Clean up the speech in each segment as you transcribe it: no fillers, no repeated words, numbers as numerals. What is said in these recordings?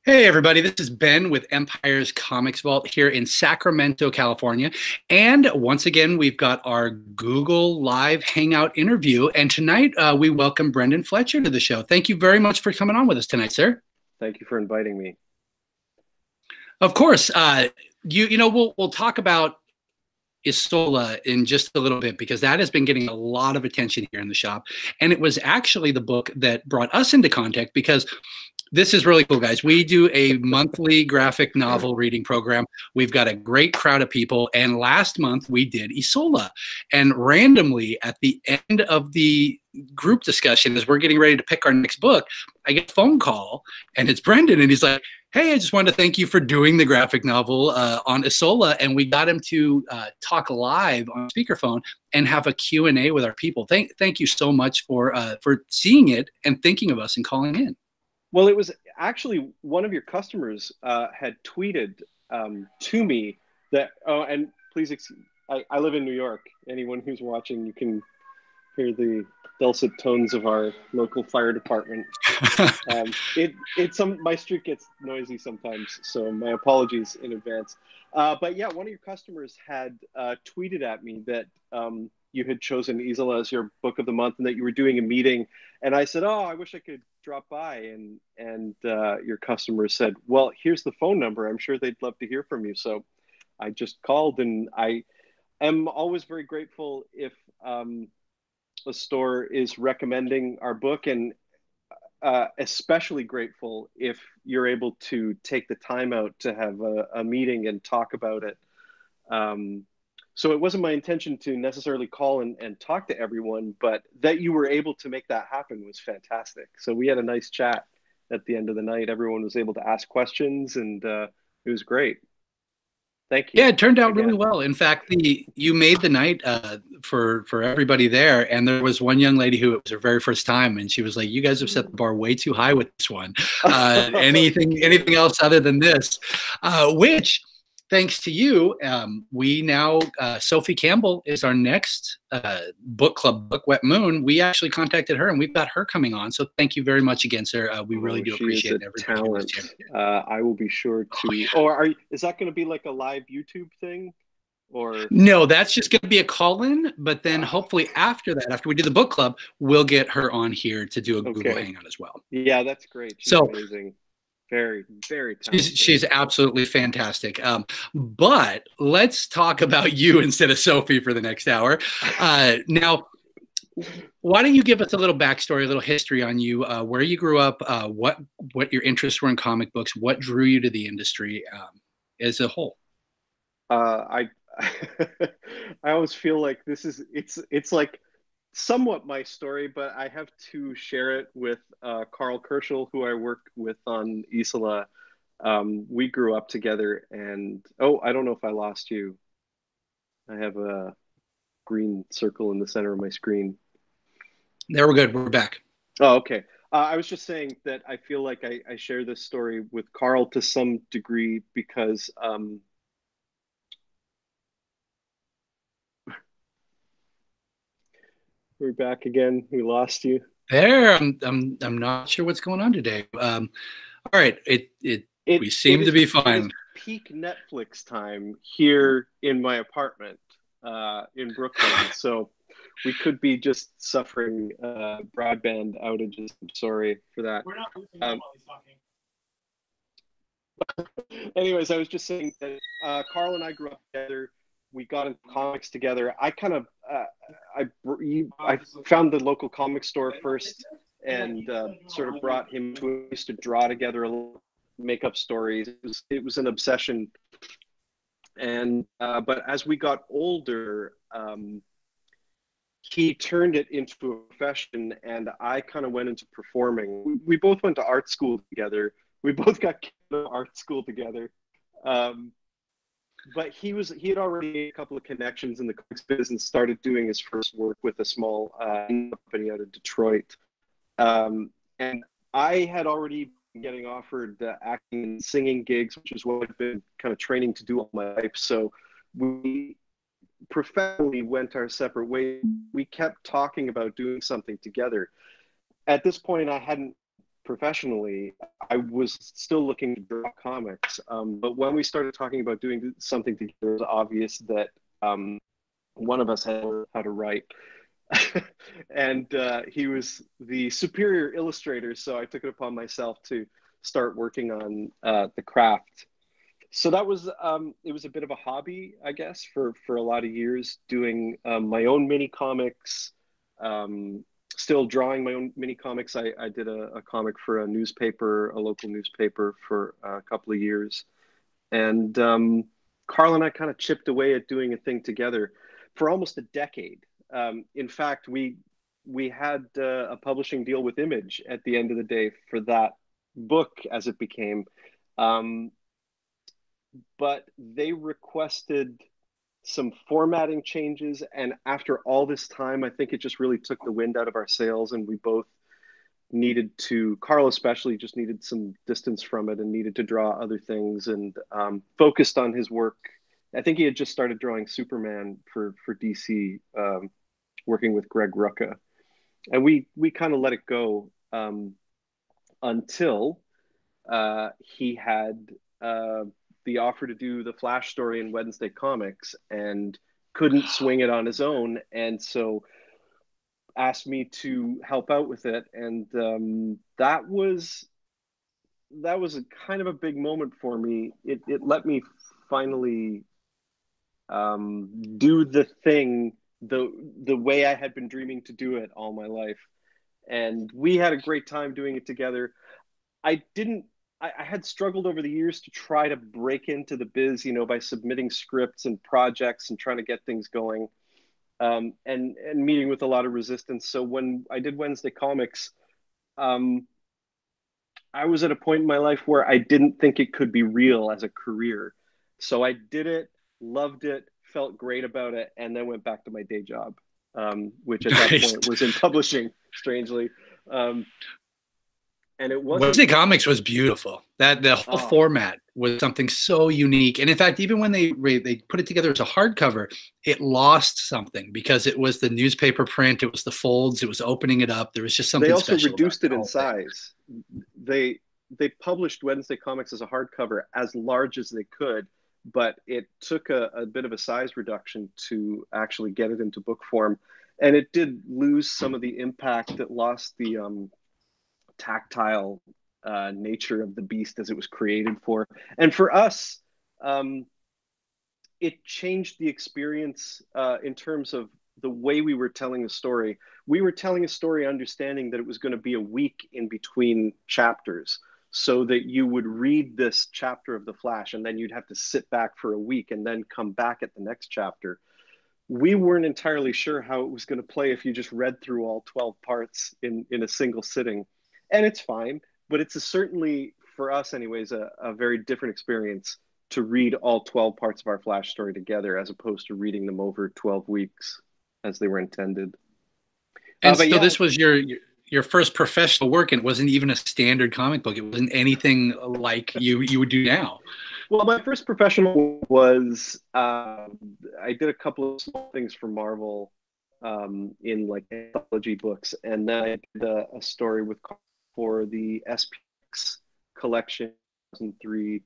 Hey, everybody, this is Ben with Empire's Comics Vault here in Sacramento, California. And once again, we've got our Google Live Hangout interview. And tonight, we welcome Brenden Fletcher to the show. Thank you very much for coming on with us tonight, sir. Thank you for inviting me. Of course, we'll talk about Isola in just a little bit because that has been getting a lot of attention here in the shop. And it was actually the book that brought us into contact because this is really cool, guys. We do a monthly graphic novel reading program. We've got a great crowd of people. And last month we did Isola. And randomly at the end of the group discussion, as we're getting ready to pick our next book, I get a phone call and it's Brenden. And he's like, hey, I just wanted to thank you for doing the graphic novel on Isola. And we got him to talk live on speakerphone and have a Q&A with our people. Thank you so much for seeing it and thinking of us and calling in. Well, it was actually one of your customers had tweeted to me that, oh, and please, I live in New York. Anyone who's watching, you can hear the dulcet tones of our local fire department. My street gets noisy sometimes, so my apologies in advance. But yeah, one of your customers had tweeted at me that you had chosen Isola as your book of the month and that you were doing a meeting. And I said, oh, I wish I could drop by. And your customer said, well, here's the phone number. I'm sure they'd love to hear from you. So I just called, and I am always very grateful if a store is recommending our book, and especially grateful if you're able to take the time out to have a meeting and talk about it. So it wasn't my intention to necessarily call and talk to everyone, but that you were able to make that happen was fantastic. So we had a nice chat at the end of the night. Everyone was able to ask questions, and it was great. Thank you Yeah, it turned out really again. well. In fact, you made the night for everybody there, and there was one young lady who it was her very first time, and she was like, "You guys have set the bar way too high with this one. Anything else other than this?" Which, thanks to you, we now Sophie Campbell is our next book club book, Wet Moon. We actually contacted her, and we've got her coming on. So thank you very much again, sir. We really do She is appreciate a everybody. talent. I will be sure to. Is that going to be like a live YouTube thing, or? No, that's just going to be a call-in, but then hopefully after that, after we do the book club, we'll get her on here to do a Google Hangout as well. Yeah, that's great. She's amazing. Very, very talented. She's absolutely fantastic. But let's talk about you instead of Sophie for the next hour. Now, why don't you give us a little backstory, a little history on you, where you grew up, what your interests were in comic books, what drew you to the industry as a whole? I I always feel like it's like somewhat my story, but I have to share it with Carl Kerschel, who I work with on Isola. We grew up together, and I don't know if I lost you. I have a green circle in the center of my screen. There, we're good. We're back. Oh, okay. I was just saying that I feel like I share this story with Carl to some degree because we're back again. We lost you. There, I'm not sure what's going on today. All right, we seem to be fine. It is peak Netflix time here in my apartment in Brooklyn, so we could be just suffering broadband outages. I'm sorry for that. We're not losing while he's talking. Anyways, I was just saying that Carl and I grew up together. We got into comics together. I kind of I found the local comic store first, and sort of brought him to. We used to draw together a little, make up stories. It was an obsession. And but as we got older, he turned it into a profession, and I kind of went into performing. We both went to art school together. We both got kicked out of art school together. But he had already made a couple of connections in the comics business, started doing his first work with a small company out of Detroit. And I had already been getting offered acting and singing gigs, which is what I've been kind of training to do all my life. So we professionally went our separate ways. We kept talking about doing something together. At this point, I hadn't professionally, I was still looking to draw comics. But when we started talking about doing something together, it was obvious that one of us had how to write. And he was the superior illustrator, so I took it upon myself to start working on the craft. So that was it was a bit of a hobby, I guess, for a lot of years, doing my own mini comics, still drawing my own mini comics. I did a comic for a newspaper, a local newspaper, for a couple of years, and Carl and I kind of chipped away at doing a thing together for almost a decade. In fact, we had a publishing deal with Image at the end of the day for that book, as it became. But they requested some formatting changes, and after all this time, I think it just really took the wind out of our sails, and we both needed to, Carl especially, just needed some distance from it and needed to draw other things, and focused on his work. I think he had just started drawing Superman for DC, working with Greg Rucka, and we kind of let it go until he had the offer to do the Flash story in Wednesday Comics and couldn't swing it on his own, and so asked me to help out with it. And that was a kind of a big moment for me. It let me finally do the thing the way I had been dreaming to do it all my life. And we had a great time doing it together. I had struggled over the years to try to break into the biz, by submitting scripts and projects and trying to get things going, and meeting with a lot of resistance. So when I did Wednesday Comics, I was at a point in my life where I didn't think it could be real as a career. So I did it, loved it, felt great about it, and then went back to my day job, which at that point was in publishing, strangely. And it wasn't. Wednesday Comics was beautiful. That the whole format was something so unique. And in fact, even when they put it together as a hardcover, it lost something because it was the newspaper print, it was the folds, it was opening it up. There was just something. They also special reduced it in thing. size. They published Wednesday Comics as a hardcover as large as they could, but it took a bit of a size reduction to actually get it into book form, and it did lose some of the impact. It lost the tactile nature of the beast as it was created for. And for us, it changed the experience in terms of the way we were telling a story. We were telling a story understanding that it was going to be a week in between chapters, so that you would read this chapter of The Flash and then you'd have to sit back for a week and then come back at the next chapter. We weren't entirely sure how it was going to play if you just read through all 12 parts in a single sitting. And it's fine, but it's certainly, for us anyways, a very different experience to read all 12 parts of our Flash story together as opposed to reading them over 12 weeks as they were intended. And so yeah, this was your first professional work, and it wasn't even a standard comic book. It wasn't anything like you would do now. Well, my first professional was I did a couple of small things for Marvel in like anthology books, and then I did a story for the SPX collection 2003.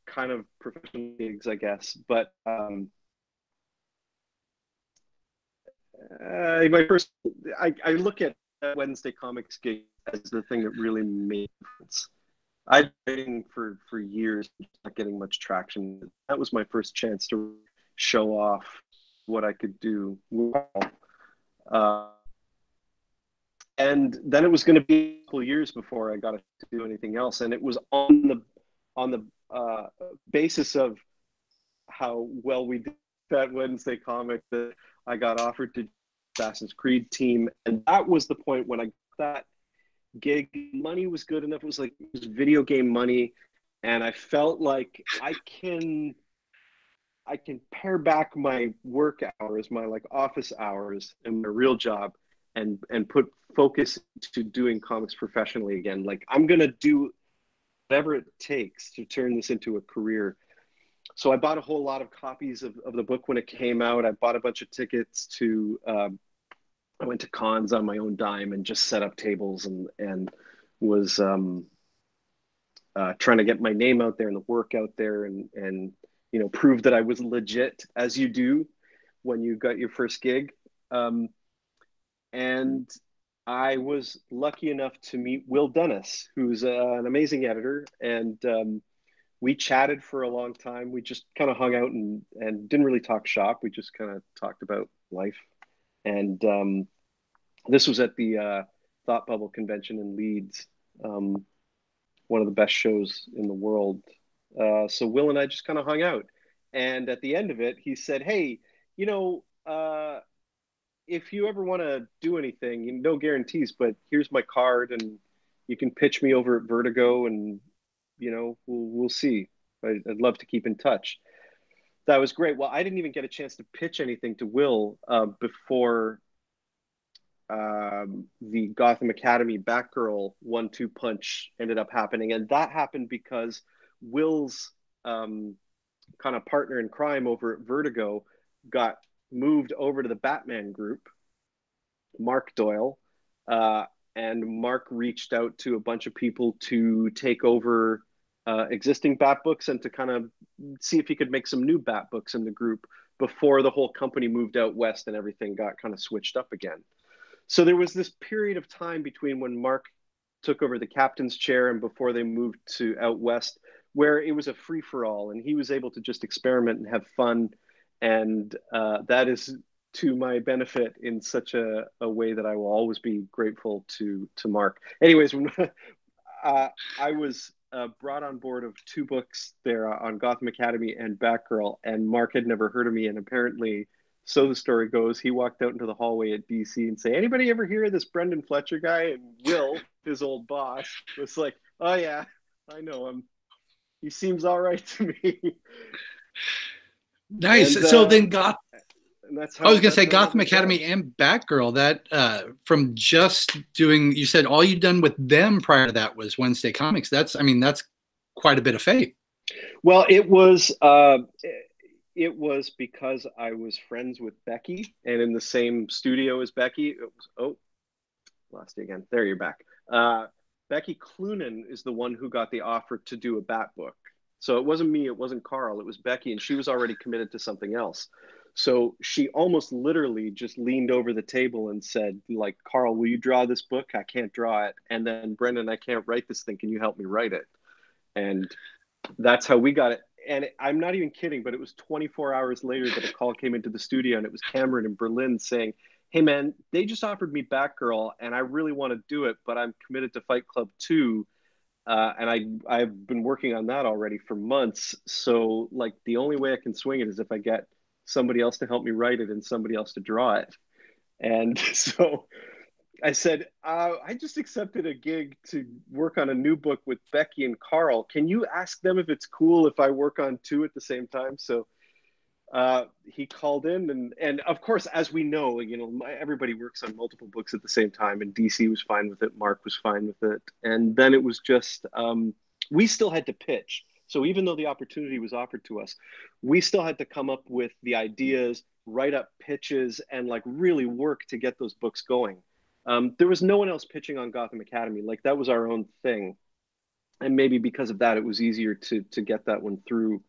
Kind of professional gigs, I guess. But my first, I look at Wednesday Comics gig as the thing that really made a difference. I've been for years not getting much traction. That was my first chance to show off what I could do well. And then it was going to be a couple of years before I got to do anything else. And it was on the basis of how well we did that Wednesday comic that I got offered to Assassin's Creed team. And that was the point when I got that gig. Money was good enough. It was video game money. And I felt like I can pare back my work hours, my office hours, and my real job, and put focus to doing comics professionally again. I'm going to do whatever it takes to turn this into a career. So I bought a whole lot of copies of the book when it came out. I bought a bunch of tickets to I went to cons on my own dime and just set up tables and was trying to get my name out there and the work out there and prove that I was legit, as you do when you got your first gig. Um, and I was lucky enough to meet Will Dennis, who's an amazing editor, and we chatted for a long time. We just kind of hung out and didn't really talk shop. We just kind of talked about life. And this was at the Thought Bubble convention in Leeds, one of the best shows in the world. So Will and I just kind of hung out. And at the end of it, he said, "Hey, you know, if you ever want to do anything, no guarantees, but here's my card, and you can pitch me over at Vertigo, and we'll see. I'd love to keep in touch." That was great. Well, I didn't even get a chance to pitch anything to Will before the Gotham Academy Batgirl 1-2 punch ended up happening, and that happened because Will's kind of partner in crime over at Vertigo got moved over to the Batman group, Mark Doyle, and Mark reached out to a bunch of people to take over existing Bat books and to kind of see if he could make some new Bat books in the group before the whole company moved out west and everything got kind of switched up again. So there was this period of time between when Mark took over the captain's chair and before they moved to out west, where it was a free for all, and he was able to just experiment and have fun, and that is to my benefit in such a way that I will always be grateful to Mark. Anyways, when, I was brought on board of two books there on Gotham Academy and Batgirl, and Mark had never heard of me, and apparently, so the story goes, he walked out into the hallway at DC and say, "Anybody ever hear of this Brenden Fletcher guy?" And Will, his old boss, was like, "Oh yeah, I know him. He seems all right to me." Nice. and So uh, then Gotham. and that's I how was going to that's say how it Gotham ever Academy began. and Batgirl. That from just doing, you said all you'd done with them prior to that was Wednesday Comics. That's quite a bit of faith. Well, it was because I was friends with Becky and in the same studio as Becky. It was, oh, lost you again. There, you're back. Becky Cloonan is the one who got the offer to do a Bat book. So it wasn't me, it wasn't Carl, it was Becky, and she was already committed to something else. So she almost literally just leaned over the table and said, like, "Carl, will you draw this book? I can't draw it. And then, Brenden, I can't write this thing. Can you help me write it?" And that's how we got it. And I'm not even kidding, but it was 24 hours later that a call came into the studio, and it was Cameron in Berlin saying, "Hey man, they just offered me Batgirl and I really want to do it, but I'm committed to Fight Club 2. And I've been working on that already for months. So like the only way I can swing it is if I get somebody else to help me write it and somebody else to draw it." And so I said, "I just accepted a gig to work on a new book with Becky and Carl. Can you ask them if it's cool if I work on two at the same time?" So he called in, and of course, as we know, everybody works on multiple books at the same time, and DC was fine with it, Mark was fine with it, and then it was just we still had to pitch. So even though the opportunity was offered to us, we still had to come up with the ideas, write up pitches, and like really work to get those books going. There was no one else pitching on Gotham Academy. Like that was our own thing, and maybe because of that, it was easier to get that one through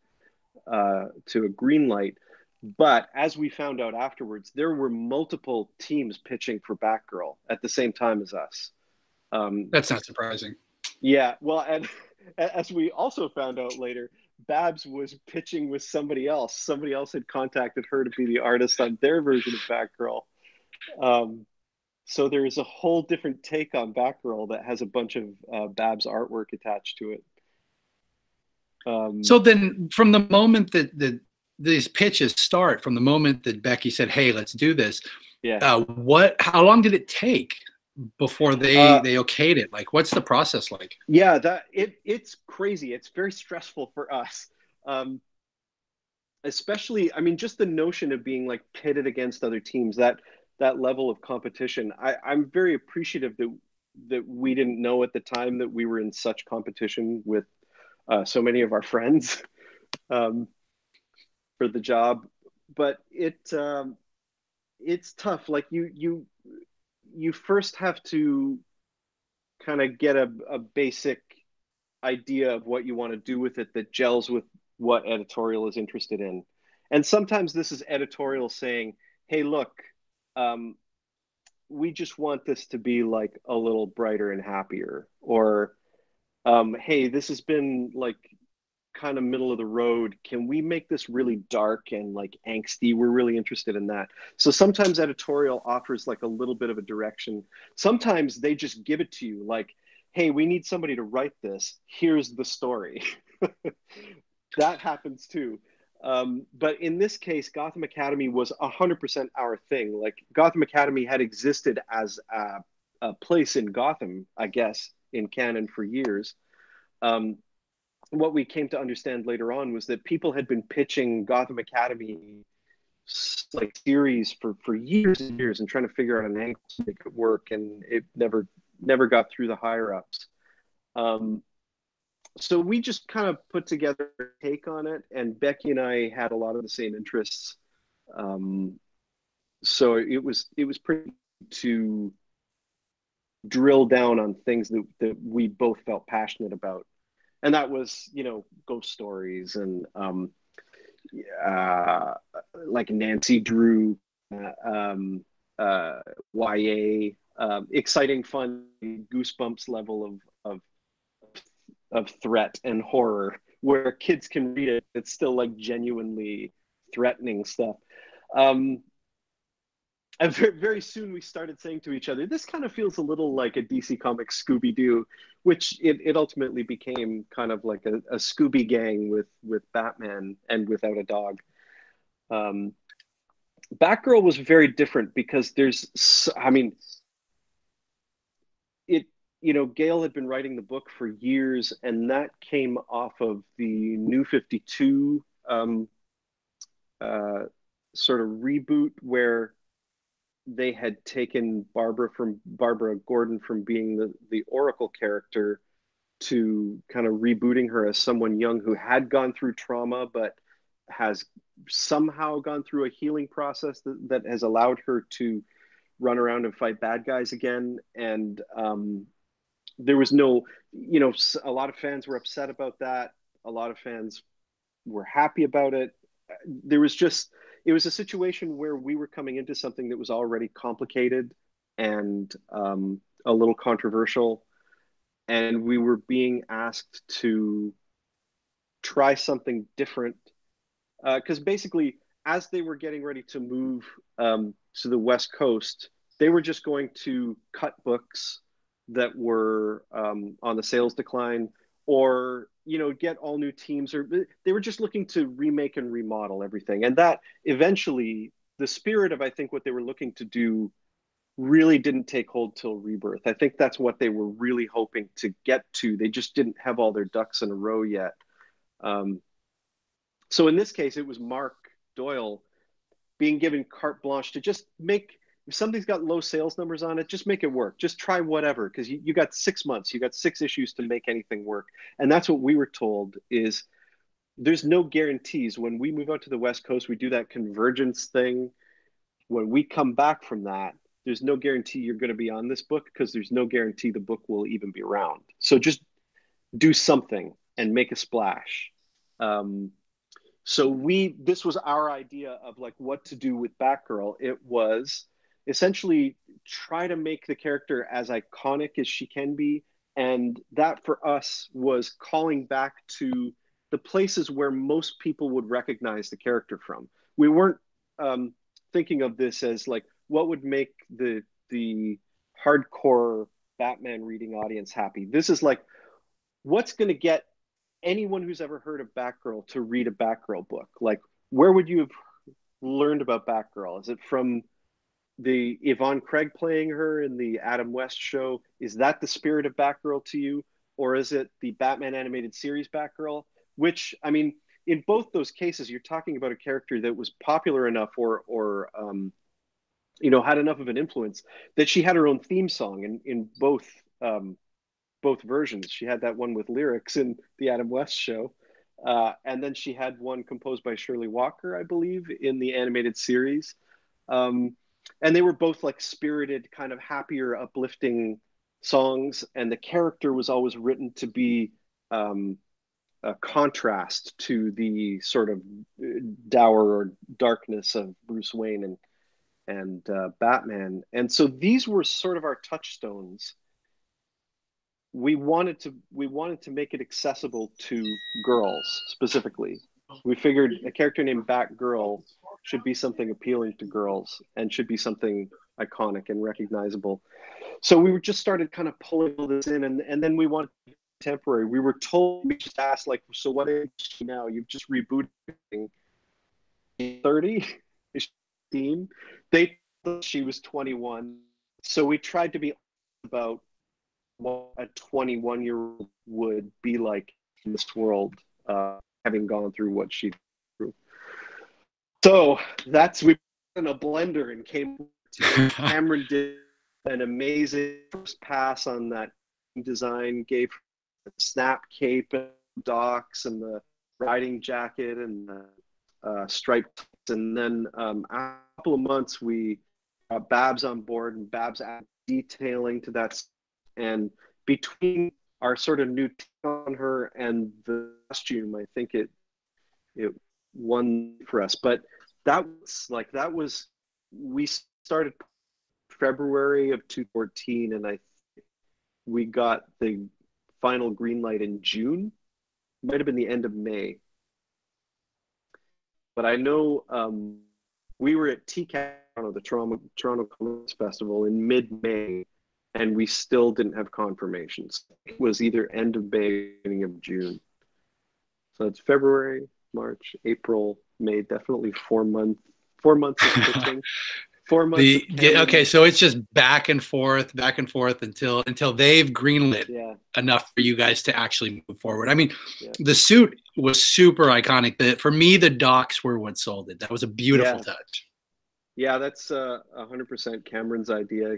to a green light. But as we found out afterwards, there were multiple teams pitching for Batgirl at the same time as us. That's not surprising. Yeah, well, and as we also found out later, Babs was pitching with somebody else. Somebody else had contacted her to be the artist on their version of Batgirl. Um, so there is a whole different take on Batgirl that has a bunch of Babs artwork attached to it. So then, from the moment that these pitches start, from the moment that Becky said, "Hey, let's do this," Yeah. how long did it take before they okayed it? Like, what's the process like? Yeah, it's crazy. It's very stressful for us. Especially, I mean, just the notion of being like pitted against other teams, that level of competition. I'm very appreciative that we didn't know at the time that we were in such competition with so many of our friends um, for the job. But it's tough. Like you first have to kind of get a basic idea of what you want to do with it that gels with what editorial is interested in. And sometimes this is editorial saying, hey, look, um, we just want this to be like a little brighter and happier. Or, hey, this has been like kind of middle of the road. Can we make this really dark and like angsty? We're really interested in that. So sometimes editorial offers like a little bit of a direction. Sometimes they just give it to you like, hey, we need somebody to write this. Here's the story. That happens too. But in this case, Gotham Academy was 100% our thing. Like Gotham Academy had existed as a place in Gotham, I guess, in canon for years. Um, what we came to understand later on was that people had been pitching Gotham Academy like series for years and years and trying to figure out an angle to make it work, and it never got through the higher ups. Um, so we just kind of put together a take on it, and Becky and I had a lot of the same interests. Um, so it was pretty to drill down on things that we both felt passionate about, and that was ghost stories and uh, like Nancy Drew, YA, exciting, fun, goosebumps level of of threat and horror, where kids can read it. It's still like genuinely threatening stuff. Um, and very soon we started saying to each other, this kind of feels a little like a DC Comics Scooby Doo, which it ultimately became kind of like a Scooby Gang with Batman and without a dog. Um, Batgirl was very different because I mean, it, Gail had been writing the book for years, and that came off of the New 52 uh, sort of reboot where they had taken Barbara Gordon from being the Oracle character to kind of rebooting her as someone young who had gone through trauma but has somehow gone through a healing process that has allowed her to run around and fight bad guys again. And there was no, a lot of fans were upset about that. A lot of fans were happy about it. There was just, it was a situation where we were coming into something that was already complicated and a little controversial, and we were being asked to try something different because basically, as they were getting ready to move to the West Coast, they were just going to cut books that were on the sales decline, or get all new teams, or they were just looking to remake and remodel everything. And that eventually, the spirit of, I think, what they were looking to do really didn't take hold till Rebirth. I think that's what they were really hoping to get to. They just didn't have all their ducks in a row yet. Um, so in this case, it was Mark Doyle being given carte blanche to just make, if something's got low sales numbers on it, just make it work. Just try whatever, because you got 6 months, you got 6 issues to make anything work. And that's what we were told is there's no guarantees. When we move out to the West Coast, we do that convergence thing. When we come back from that, there's no guarantee you're going to be on this book because there's no guarantee the book will even be around. So just do something and make a splash. So this was our idea of like what to do with Batgirl. It was essentially try to make the character as iconic as she can be. And that for us was calling back to the places where most people would recognize the character from. We weren't thinking of this as like what would make the hardcore Batman reading audience happy. This is like what's going to get anyone who's ever heard of Batgirl to read a Batgirl book. Like, where would you have learned about Batgirl? Is it from the Yvonne Craig playing her in the Adam West show? Is that the spirit of Batgirl to you? Or is it the Batman animated series Batgirl? Which, I mean, in both those cases, you're talking about a character that was popular enough or had enough of an influence that she had her own theme song in both versions. She had that one with lyrics in the Adam West show. And then she had one composed by Shirley Walker, I believe, in the animated series. and they were both like spirited, kind of happier, uplifting songs. And the character was always written to be a contrast to the sort of dour or darkness of Bruce Wayne and Batman. And so these were sort of our touchstones. We wanted to make it accessible to girls specifically. We figured a character named Batgirl should be something appealing to girls and should be something iconic and recognizable. So we were just started kind of pulling all this in, and then we wanted temporary. We were told, we just asked, like, so what age is she now? You've just rebooted 30? Is she 15? They thought she was 21. So we tried to be about what a 21-year-old would be like in this world, having gone through what she through. So we put in a blender and came to Cameron did an amazing first pass on that design, gave her the snap cape and docks and the riding jacket and the striped. And then a couple of months, we got Babs on board, and Babs added detailing to that. And between our sort of new take on her and the costume, I think it won for us. But that was we started February of 2014, and we got the final green light in June. Might have been the end of May. But I know we were at TCAT, the Toronto Comics Festival, in mid-May, and we still didn't have confirmations. It was either end of May, beginning of June. So it's February, March, April, May. Definitely 4 months. 4 months of pitching. 4 months. Okay, so it's just back and forth until they've greenlit enough for you guys to actually move forward. I mean, the suit was super iconic. For me, the docks were what sold it. That was a beautiful touch. Yeah, that's 100% Cameron's idea.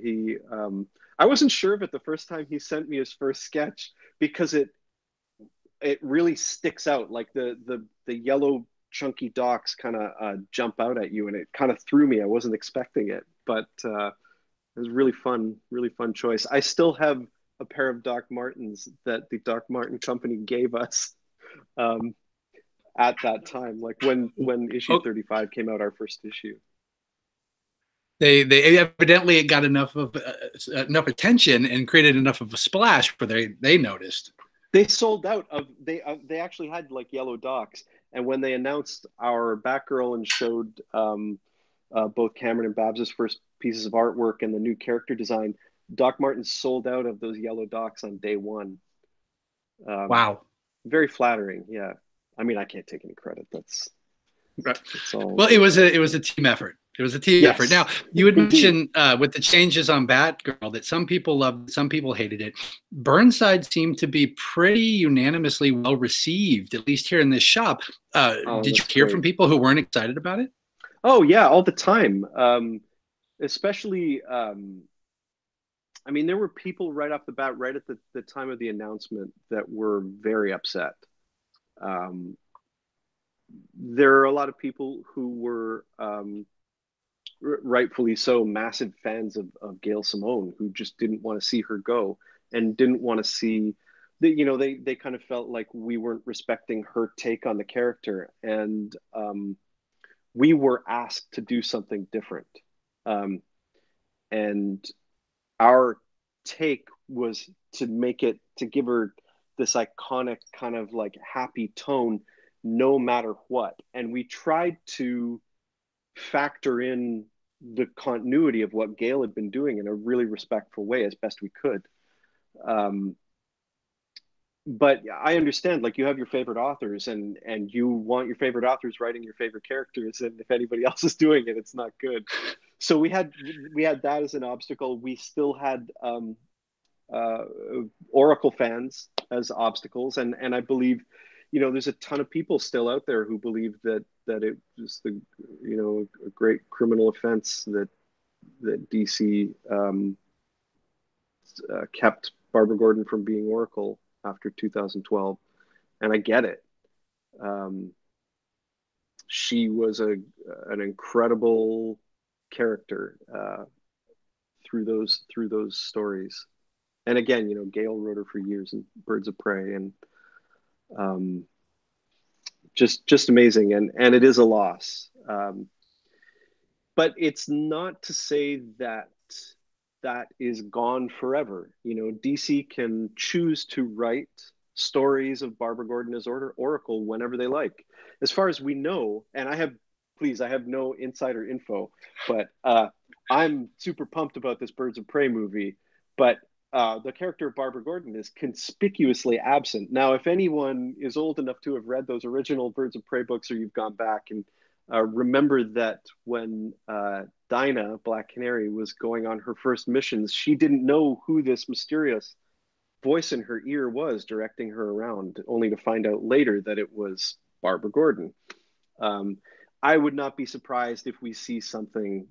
I wasn't sure of it the first time he sent me his first sketch, because it really sticks out. Like the yellow chunky docks kind of jump out at you, and it kind of threw me. I wasn't expecting it, but it was really fun choice. I still have a pair of Doc Martens that the Doc Marten company gave us at that time, like when issue 35 came out, our first issue. They evidently got enough attention and created enough of a splash for they noticed. They sold out of they actually had like yellow docks, and when they announced our Batgirl and showed both Cameron and Babs's first pieces of artwork and the new character design, Doc Marten sold out of those yellow docks on day one. Wow, very flattering. Yeah, I mean, I can't take any credit. That's all. Well, it was a team effort. It was a team effort. Now, you had mentioned with the changes on Batgirl that some people loved, some people hated it. Burnside seemed to be pretty unanimously well received, at least here in this shop. Did you hear from people who weren't excited about it? Oh yeah, all the time. Especially, I mean, there were people right off the bat, right at the time of the announcement, that were very upset. There are a lot of people who were rightfully so massive fans of Gail Simone, who just didn't want to see her go, and didn't want to see that, they kind of felt like we weren't respecting her take on the character, and we were asked to do something different, and our take was to give her this iconic kind of like happy tone no matter what, and we tried to factor in the continuity of what Gail had been doing in a really respectful way as best we could. But I understand, like, you have your favorite authors, and you want your favorite authors writing your favorite characters, and if anybody else is doing it, it's not good. So we had that as an obstacle. We still had Oracle fans as obstacles, and I believe, there's a ton of people still out there who believe that it was a great criminal offense that DC kept Barbara Gordon from being Oracle after 2012, and I get it. She was an incredible character through those stories. And again, Gail wrote her for years in Birds of Prey, and um, just amazing. And it is a loss, but it's not to say that that is gone forever. DC can choose to write stories of Barbara Gordon as Oracle whenever they like. As far as we know, and I have no insider info, but I'm super pumped about this Birds of Prey movie. But the character of Barbara Gordon is conspicuously absent. Now, if anyone is old enough to have read those original Birds of Prey books, or you've gone back and remember that when Dinah, Black Canary, was going on her first missions, she didn't know who this mysterious voice in her ear was directing her around, only to find out later that it was Barbara Gordon. I would not be surprised if we see something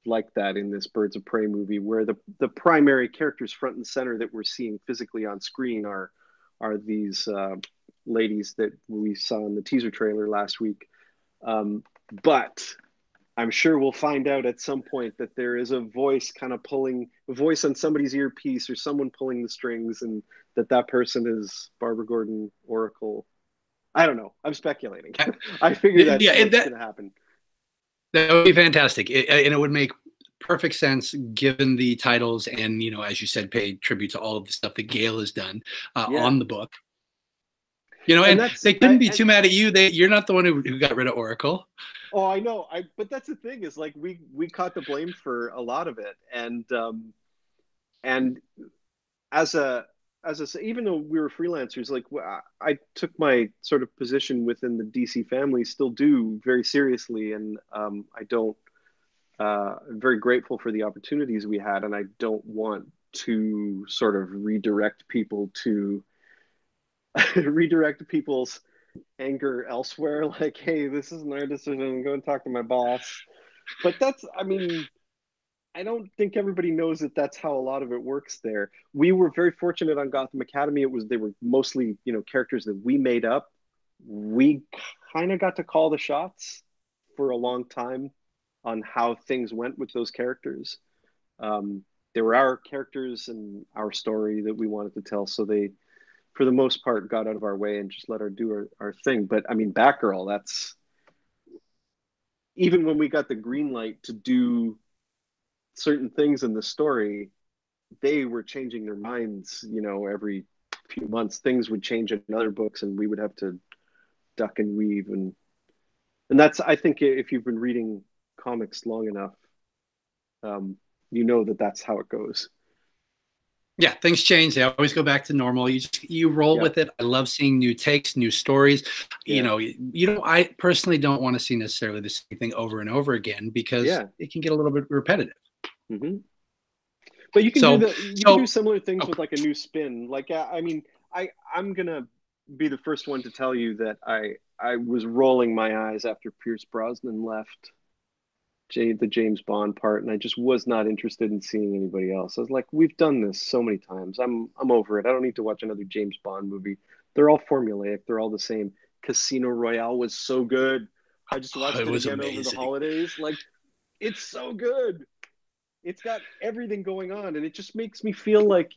like that in this Birds of Prey movie, where the primary characters front and center that we're seeing physically on screen are these ladies that we saw in the teaser trailer last week. But I'm sure we'll find out at some point that there is a voice on somebody's earpiece, or someone pulling the strings, and that person is Barbara Gordon, Oracle. I don't know. I'm speculating. I figure that's what's going to happen. That would be fantastic. And it would make perfect sense given the titles and, as you said, pay tribute to all of the stuff that Gail has done on the book. And they couldn't be too mad at you. You're not the one who got rid of Oracle. Oh, I know. But that's the thing, is like we caught the blame for a lot of it, and even though we were freelancers, like I took my sort of position within the DC family, still do, very seriously, and I'm very grateful for the opportunities we had, and I don't want to sort of redirect people's anger elsewhere, like, hey, this isn't our decision, go and talk to my boss. But I don't think everybody knows that that's how a lot of it works there. We were very fortunate on Gotham Academy. They were mostly, characters that we made up. We kind of got to call the shots for a long time on how things went with those characters. They were our characters and our story that we wanted to tell, so they, for the most part, got out of our way and just let her do our thing. But Batgirl, that's, even when we got the green light to do certain things in the story, they were changing their minds, every few months. Things would change in other books, and we would have to duck and weave. And that's, I think, if you've been reading comics long enough, that's how it goes. Yeah, things change. They always go back to normal. You roll with it. I love seeing new takes, new stories. Yeah. I personally don't want to see necessarily the same thing over and over again, because it can get a little bit repetitive. Mm-hmm. But you can do similar things with like a new spin. Like, I'm gonna be the first one to tell you that I was rolling my eyes after Pierce Brosnan left the James Bond part, and I just was not interested in seeing anybody else. I was like, we've done this so many times. I'm over it. I don't need to watch another James Bond movie. They're all formulaic. They're all the same. Casino Royale was so good. I just watched it again over the holidays. Like, it's so good. It's got everything going on, and it just makes me feel like,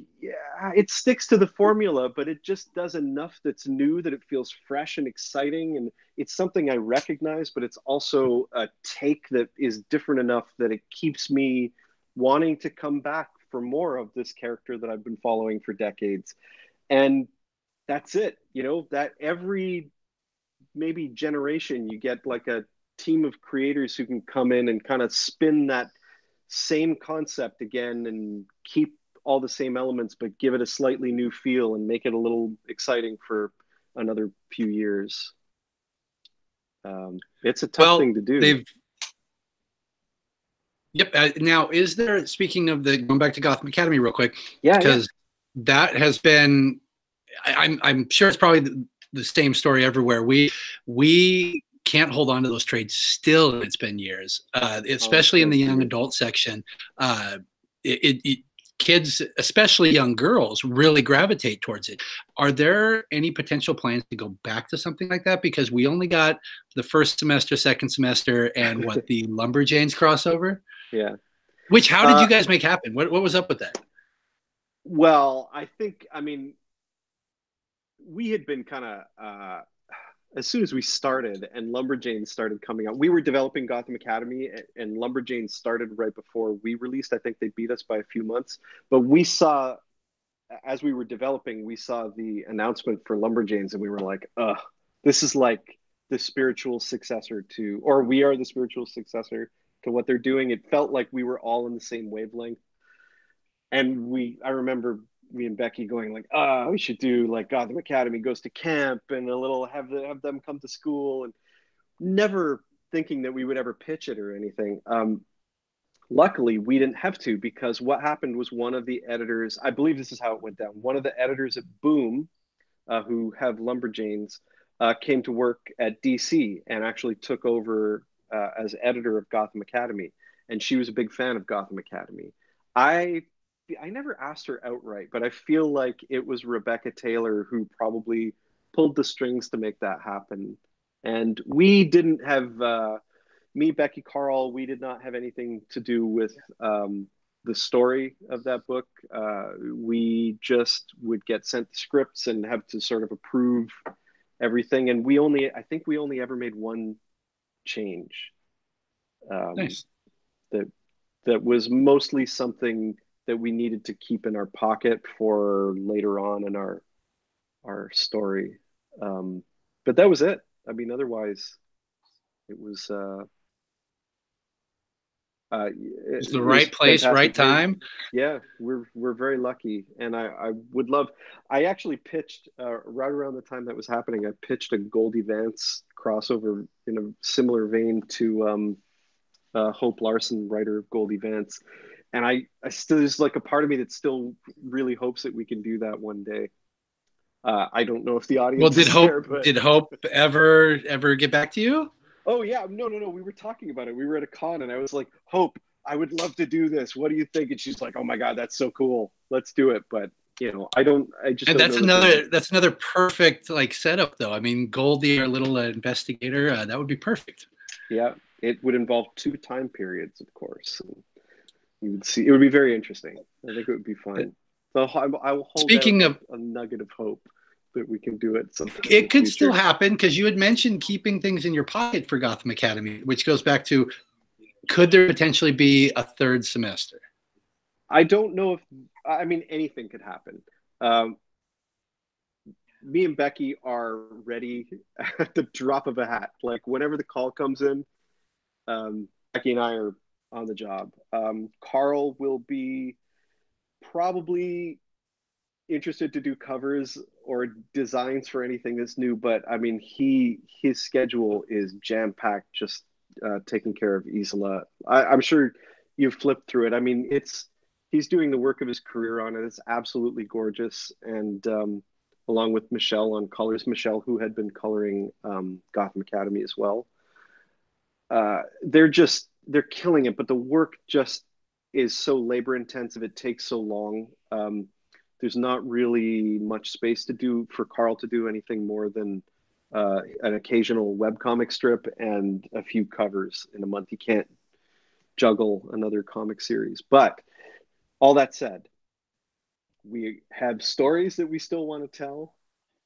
it sticks to the formula, but it just does enough that's new, that it feels fresh and exciting, and it's something I recognize, but it's also a take that is different enough that it keeps me wanting to come back for more of this character that I've been following for decades. And that's it, that every maybe generation you get like a team of creators who can come in and kind of spin that same concept again and keep all the same elements, but give it a slightly new feel and make it a little exciting for another few years. It's a tough thing to do. Now, is there, speaking of going back to Gotham Academy real quick, because that has been, I'm sure it's probably the same story everywhere. We can't hold on to those trades still, and it's been years, especially in the young adult section. It kids, especially young girls, really gravitate towards it. Are there any potential plans to go back to something like that? Because we only got the first semester, second semester, and what, the Lumberjanes crossover? Yeah. Which, how did you guys make happen? What was up with that? Well, I mean, we had been kind of, as soon as we started and Lumberjanes started coming out, we were developing Gotham Academy, and Lumberjanes started right before we released. I think they beat us by a few months, but we saw, as we were developing, we saw the announcement for Lumberjanes, and we were like, this is like the spiritual successor to, or we are the spiritual successor to what they're doing. It felt like we were all in the same wavelength. And I remember me and Becky going like, we should do like Gotham Academy goes to camp and a little, have them come to school, and never thinking that we would ever pitch it or anything. Luckily, we didn't have to, because what happened was one of the editors, I believe this is how it went down, one of the editors at Boom, who have Lumberjanes, came to work at DC and actually took over as editor of Gotham Academy. And she was a big fan of Gotham Academy. I never asked her outright, but I feel like it was Rebecca Taylor who probably pulled the strings to make that happen. And we didn't have, me, Becky, Carl, we did not have anything to do with the story of that book. We just would get sent the scripts and have to sort of approve everything. And I think we only ever made one change. Nice. That was mostly something that we needed to keep in our pocket for later on in our story. But that was it. I mean, otherwise it was it's the right place, right time. Yeah, we're very lucky. And I would love, I actually pitched right around the time that was happening, I pitched a Goldie Vance crossover in a similar vein to Hope Larson, writer of Goldie Vance. And I still, there's like a part of me that still really hopes that we can do that one day. I don't know if the audience. Well, did Hope ever get back to you? Oh yeah, no. We were talking about it. We were at a con, and I was like, Hope, I would love to do this. What do you think? And she's like, oh my God, that's so cool. Let's do it. But I just. And that's another perfect like setup, though. I mean, Goldie, our little investigator, that would be perfect. Yeah, it would involve 2 time periods, of course. You would see, it would be very interesting. I think it would be fun. So I will hold Speaking of a nugget of hope that we can do it sometime. It could still happen, because you had mentioned keeping things in your pocket for Gotham Academy, which goes back to, could there potentially be a 3rd semester? I don't know I mean, anything could happen. Me and Becky are ready at the drop of a hat. Like whenever the call comes in, Becky and I are on the job. Carl will be probably interested to do covers or designs for anything that's new, but I mean, his schedule is jam-packed, just taking care of Isola. I'm sure you've flipped through it. I mean, he's doing the work of his career on it. It's absolutely gorgeous. And along with Michelle on colors, Michelle, who had been coloring Gotham Academy as well. They're killing it, but the work just is so labor intensive. It takes so long. There's not really much space for Carl to do anything more than an occasional webcomic strip and a few covers in a month. He can't juggle another comic series. But all that said, we have stories that we still want to tell.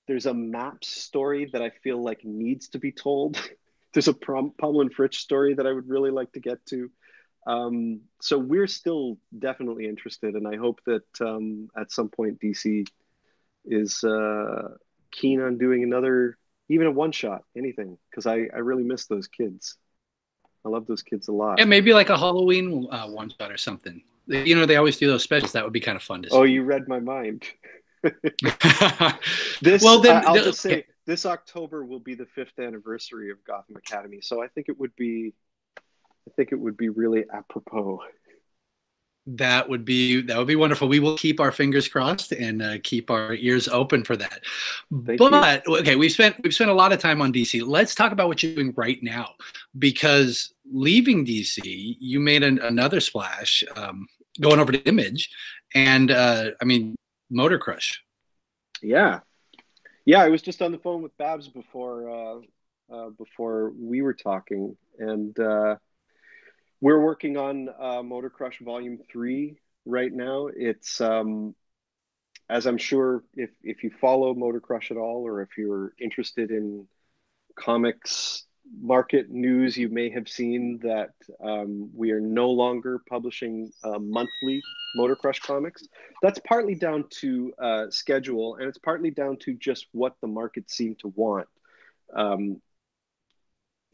There's a maps story that I feel like needs to be told. There's a Pummel and Fritsch story that I would really like to get to. So we're still definitely interested, and I hope that at some point DC is keen on doing another, even a one-shot, anything, because I really miss those kids. I love those kids a lot. Yeah, maybe like a Halloween one-shot or something. They always do those specials. That would be kind of fun to see. Oh, you read my mind. I'll just say, this October will be the 5th anniversary of Gotham Academy, so I think it would be really apropos. That would be wonderful. We will keep our fingers crossed and keep our ears open for that. Okay, we've spent a lot of time on DC. Let's talk about what you're doing right now, because leaving DC, you made another splash, going over to Image, and I mean, Motor Crush. Yeah. Yeah, I was just on the phone with Babs before we were talking, and we're working on Motor Crush Volume 3 right now. It's as I'm sure if you follow Motor Crush at all, or if you're interested in comics market news, you may have seen that we are no longer publishing monthly Motor Crush comics. That's partly down to schedule, and it's partly down to just what the market seemed to want. Um,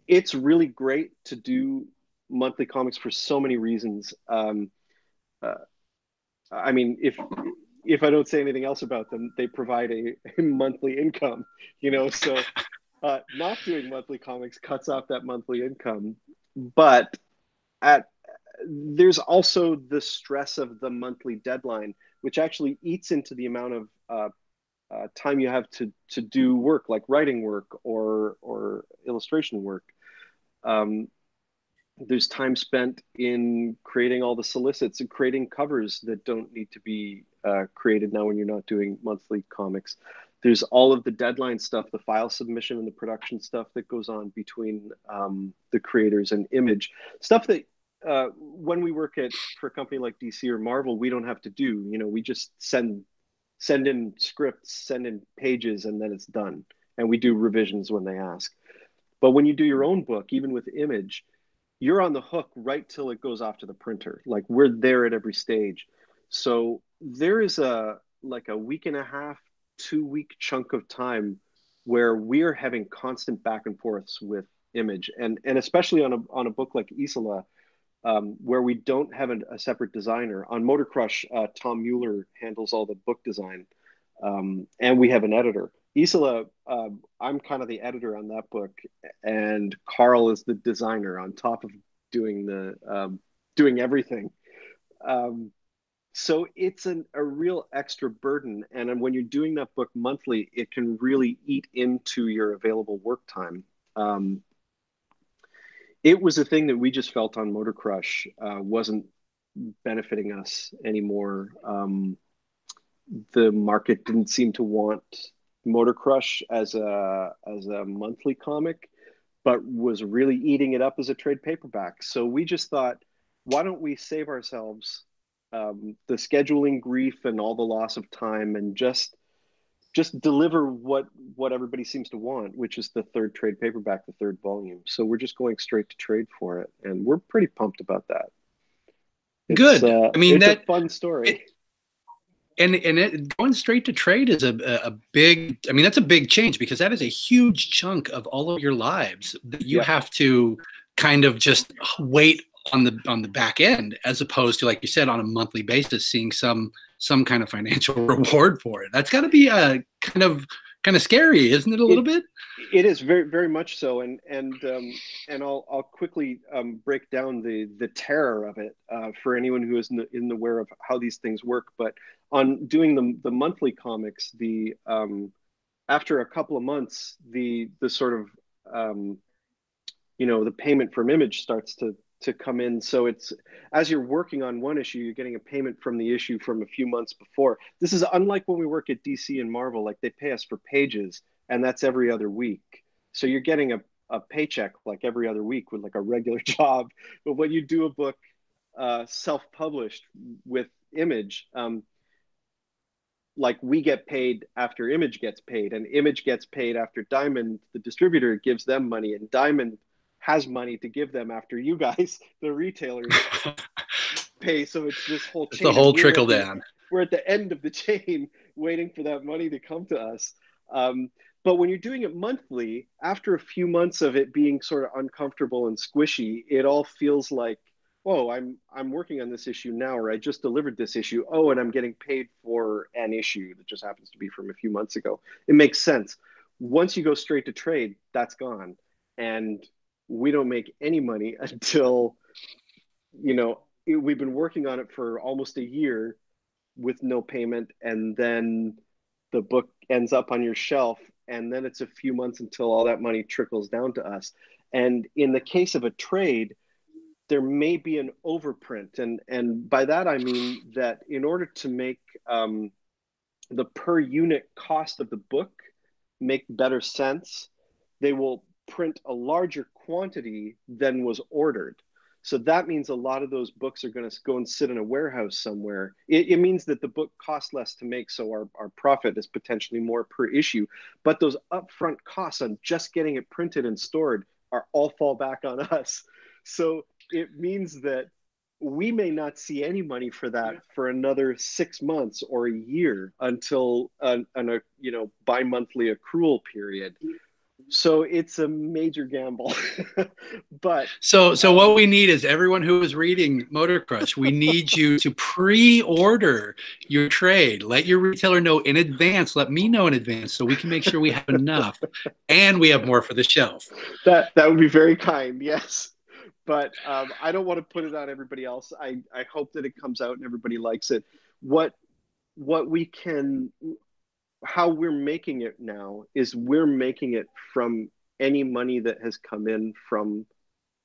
it's really great to do monthly comics for so many reasons. Uh, I mean, if I don't say anything else about them, they provide a monthly income, so not doing monthly comics cuts off that monthly income. But at there's also the stress of the monthly deadline, which actually eats into the amount of time you have to do work like writing work or illustration work. Um, there's time spent in creating all the solicits and creating covers that don't need to be created now when you're not doing monthly comics. There's all of the deadline stuff, the file submission and the production stuff that goes on between the creators and Image, stuff that when we work for a company like DC or Marvel, we don't have to do. We just send in scripts, send in pages, and then it's done. And we do revisions when they ask. But when you do your own book, even with Image, you're on the hook right till it goes off to the printer. Like, we're there at every stage. So there is a week and a half, 2 week chunk of time where we're having constant back and forths with Image, and especially on a book like Isola, where we don't have a separate designer. On Motor Crush, Tom Mueller handles all the book design, and we have an editor. Isola, I'm kind of the editor on that book, and Carl is the designer on top of doing everything. So it's a real extra burden, and when you're doing that book monthly, it can really eat into your available work time. It was a thing that we just felt on Motor Crush wasn't benefiting us anymore. The market didn't seem to want Motor Crush as a monthly comic, but was really eating it up as a trade paperback. So we just thought, why don't we save ourselves the scheduling grief and all the loss of time, and just deliver what everybody seems to want, which is the third trade paperback, the third volume. So we're just going straight to trade for it, and we're pretty pumped about that. Good. I mean, it's a fun story. Going straight to trade is a big, I mean, that's a big change, because that is a huge chunk of all of your lives that you have to kind of just wait on the back end, as opposed to, like you said, on a monthly basis, seeing some kind of financial reward for it. That's got to be kind of scary, isn't it? A little bit. It is very, very much so, and I'll quickly break down the terror of it for anyone who isn't aware of how these things work. But on doing the monthly comics, after a couple of months, the sort of the payment from Image starts to come in. So it's, as you're working on one issue, you're getting a payment from the issue from a few months before. This is unlike when we work at DC and Marvel. Like, they pay us for pages, and that's every other week. So you're getting a paycheck like every other week with like a regular job. But when you do a book self-published with Image, like, we get paid after Image gets paid, and Image gets paid after Diamond, the distributor, gives them money, and Diamond has money to give them after you guys, the retailers, pay. So it's this whole chain. It's the whole trickle down. We're at the end of the chain waiting for that money to come to us. But when you're doing it monthly, after a few months of it being sort of uncomfortable and squishy, it all feels like, oh, I'm working on this issue now, or I just delivered this issue. Oh, and I'm getting paid for an issue that just happens to be from a few months ago. It makes sense. Once you go straight to trade, that's gone. And we don't make any money until, we've been working on it for almost a year with no payment, and then the book ends up on your shelf, and then it's a few months until all that money trickles down to us. And in the case of a trade, there may be an overprint, and by that I mean that in order to make the per unit cost of the book make better sense, they will print a larger quantity than was ordered. So that means a lot of those books are going to go and sit in a warehouse somewhere. It means that the book costs less to make, so our profit is potentially more per issue. But those upfront costs on just getting it printed and stored are all fall back on us. So it means that we may not see any money for that for another 6 months or a year until a bi-monthly accrual period. So it's a major gamble. But so what we need is everyone who is reading Motor Crush, we need you to pre-order your trade. Let your retailer know in advance. Let me know in advance so we can make sure we have enough and we have more for the shelf. That would be very kind, yes. But I don't want to put it on everybody else. I hope that it comes out and everybody likes it. How we're making it now is we're making it from any money that has come in from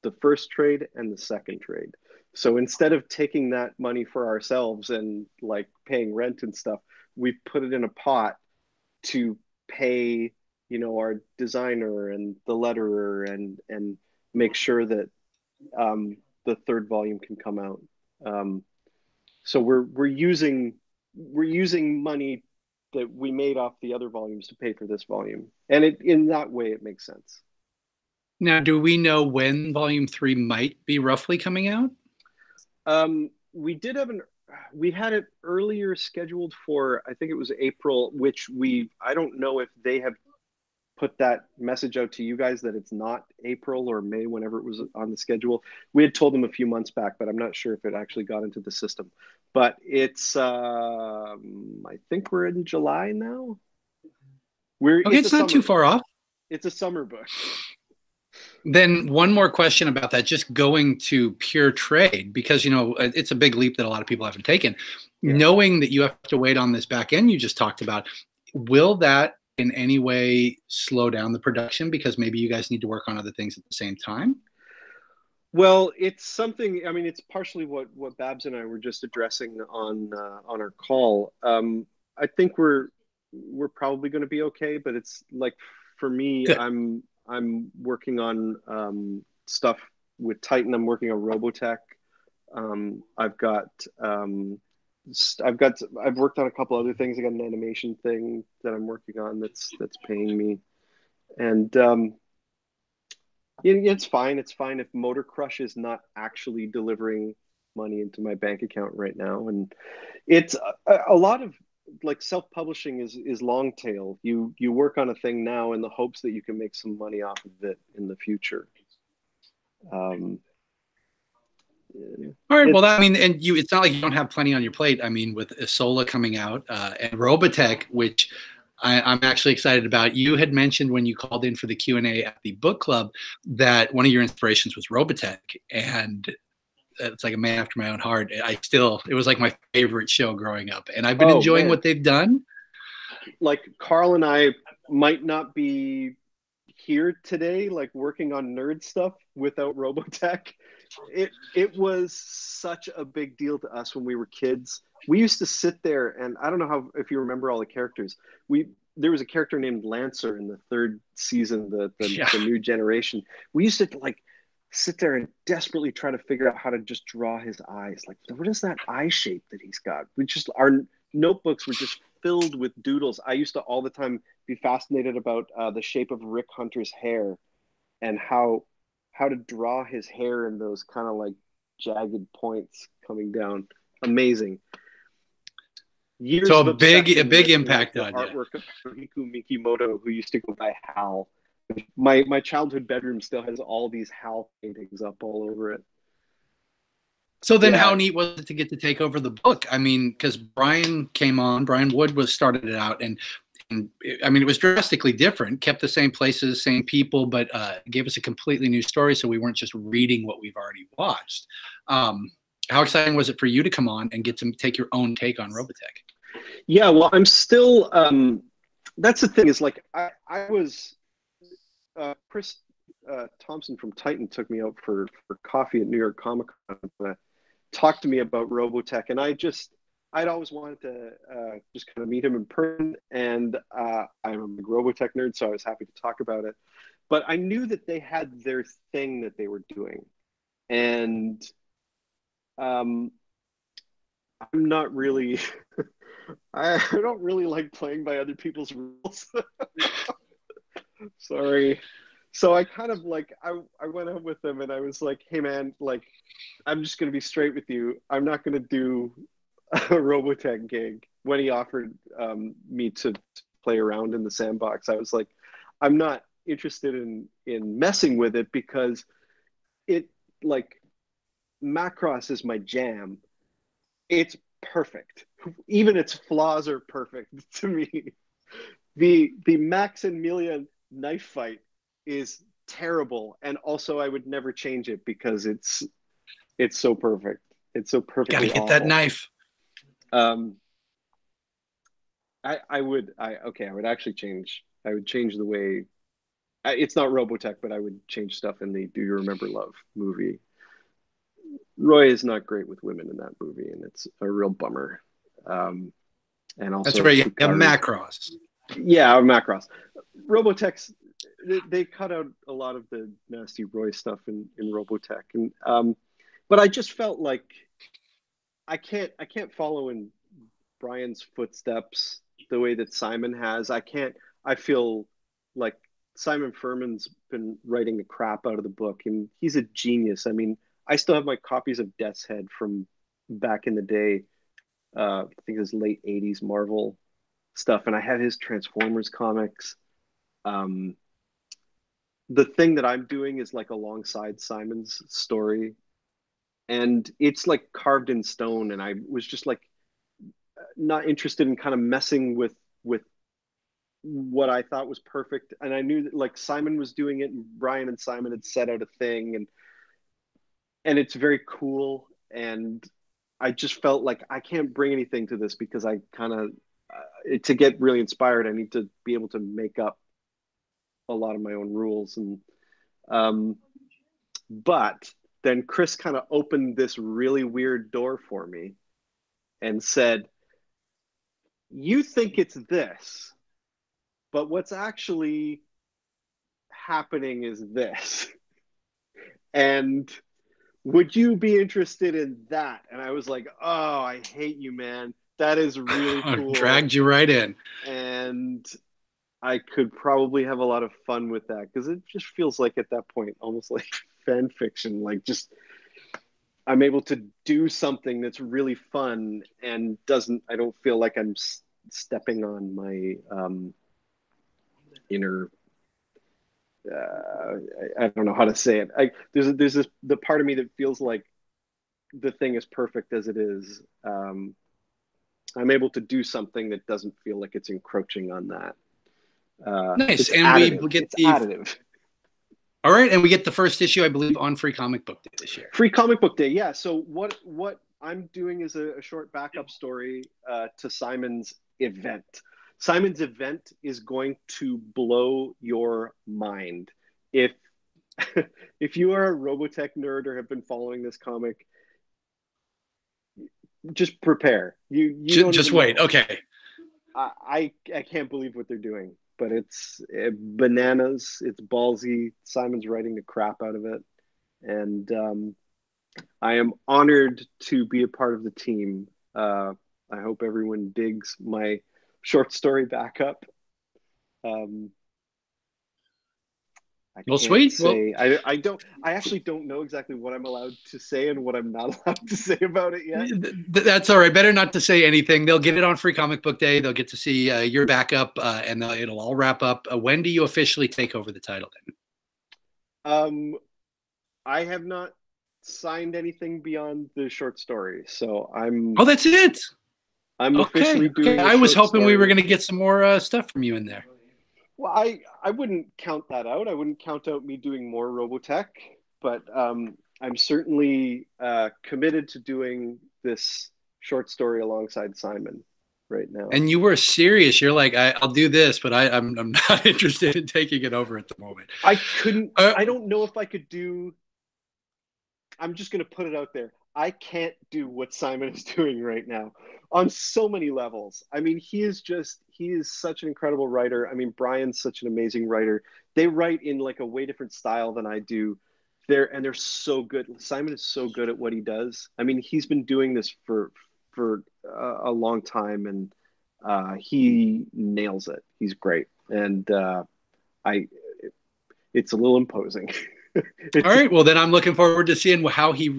the first trade and the second trade. So instead of taking that money for ourselves and like paying rent and stuff, we've put it in a pot to pay, our designer and the letterer and make sure that the third volume can come out. So we're using money that we made off the other volumes to pay for this volume, and in that way it makes sense. Now, do we know when Volume 3 might be roughly coming out? We had it earlier scheduled for, I think it was April, which I don't know if they have put that message out to you guys that it's not April or May, whenever it was on the schedule. We had told them a few months back, but I'm not sure if it actually got into the system. But it's, I think we're in July now. It's not too far off. It's a summer book. Then one more question about that, just going to pure trade, because, it's a big leap that a lot of people haven't taken. Yeah. Knowing that you have to wait on this back end you just talked about, will that in any way slow down the production because maybe you guys need to work on other things at the same time? Well, it's something, it's partially what Babs and I were just addressing on our call. I think we're probably going to be okay, but it's like, for me, good. I'm working on stuff with Titan. I'm working on Robotech. I've worked on a couple other things. I got an animation thing that I'm working on that's paying me, and it's fine. It's fine if Motor Crush is not actually delivering money into my bank account right now. And it's a lot of like self-publishing is long tail. You work on a thing now in the hopes that you can make some money off of it in the future. All right. Well, it's not like you don't have plenty on your plate. With Isola coming out and Robotech, which I'm actually excited about. You had mentioned when you called in for the Q&A at the book club that one of your inspirations was Robotech, and it's like a man after my own heart. It was like my favorite show growing up, and I've been enjoying what they've done. Like Carl and I might not be here today, like working on nerd stuff without Robotech. It was such a big deal to us when we were kids. We used to sit there, and I don't know if you remember all the characters. There was a character named Lancer in the third season, the new generation. We used to like sit there and desperately try to figure out how to just draw his eyes. Like, what is that eye shape that he's got? Our notebooks were just filled with doodles. I used to all the time be fascinated about the shape of Rick Hunter's hair and how to draw his hair in those kind of like jagged points coming down. Amazing. Years so a big impact on artwork of Hiku Mikimoto, who used to go by Hal. My childhood bedroom still has all these Hal paintings up all over it. So then how neat was it to get to take over the book? Because Brian Wood started it out, and it was drastically different, kept the same places, same people, but gave us a completely new story, so we weren't just reading what we've already watched. How exciting was it for you to come on and get to take your own take on Robotech? Yeah, well, I'm still, that's the thing is like, I was, Chris Thompson from Titan took me out for coffee at New York Comic Con, talked to me about Robotech, and I'd always wanted to just kind of meet him in person, and I'm a big Robotech nerd, so I was happy to talk about it. But I knew that they had their thing that they were doing, and um, I'm not really, I don't really like playing by other people's rules. Sorry. So I kind of like I went out with them and I was like, hey man, like I'm just gonna be straight with you. I'm not gonna do a Robotech gig. When he offered me to play around in the sandbox, I was like, I'm not interested in messing with it because it like Macross is my jam. It's perfect. Even its flaws are perfect to me. The Maximilian knife fight is terrible, and also I would never change it because it's so perfect. It's so Got to perfectly get that awful. knife. Um, I would I would actually change. I would change the way. It's not Robotech, but I would change stuff in the Do You Remember Love movie. Roy is not great with women in that movie, and it's a real bummer. And That's also right. Yeah, Hikaru. Macross. Yeah, Macross. Robotech's they cut out a lot of the nasty Roy stuff in Robotech, and but I just felt like I can't follow in Brian's footsteps the way that Simon has. I can't. I feel like Simon Furman's been writing the crap out of the book, and he's a genius. I mean, I still have my copies of Death's Head from back in the day. I think it was late '80s Marvel stuff, and I have his Transformers comics. Um, the thing that I'm doing is like alongside Simon's story, and it's like carved in stone. And I was just like not interested in kind of messing with what I thought was perfect. And I knew that like Simon was doing it, and Brian and Simon had set out a thing, and it's very cool. And I just felt like I can't bring anything to this because I kind of to get really inspired, I need to be able to make up a lot of my own rules. And um, but then Chris kind of opened this really weird door for me and said, "You think it's this, but what's actually happening is this." And would you be interested in that? And I was like, oh, I hate you, man. That is really cool. Dragged you right in. And I could probably have a lot of fun with that because it just feels like at that point almost like fan fiction. Like just I'm able to do something that's really fun and doesn't I don't feel like I'm stepping on my inner I don't know how to say it. There's this the part of me that feels like the thing is perfect as it is. I'm able to do something that doesn't feel like it's encroaching on that. Nice. It's And additive. we get It's the additive. all right, and we get the first issue, I believe, on Free Comic Book Day this year. Free Comic Book Day, yeah. So what I'm doing is a short backup story to Simon's event. Simon's event is going to blow your mind. If if you are a Robotech nerd or have been following this comic, just prepare. You don't Just even wait. know. Okay. I can't believe what they're doing, but it's bananas. It's ballsy. Simon's writing the crap out of it, and I am honored to be a part of the team. I hope everyone digs my short story backup. Um, I Well, can't sweet. Well, say I don't I actually don't know exactly what I'm allowed to say and what I'm not allowed to say about it yet. that's all right. Better not to say anything. They'll get it on Free Comic Book Day. They'll get to see your backup, and it'll all wrap up. When do you officially take over the title then? I have not signed anything beyond the short story, so Oh, that's it. I'm Okay. officially Okay. doing a I was short hoping we were story. going to get some more stuff from you in there. Well, I wouldn't count that out. I wouldn't count out me doing more Robotech, but I'm certainly committed to doing this short story alongside Simon. right now. And you were serious. You're like, I'll do this, but I'm not interested in taking it over at the moment. I don't know if I could do, I'm just going to put it out there. I can't do what Simon is doing right now on so many levels. I mean, he is such an incredible writer. I mean, Brian's such an amazing writer. They write in like a way different style than I do. They're so good. Simon is so good at what he does. I mean, he's been doing this for a long time, and he nails it. He's great, and I it's a little imposing. All right. Well, then I'm looking forward to seeing how he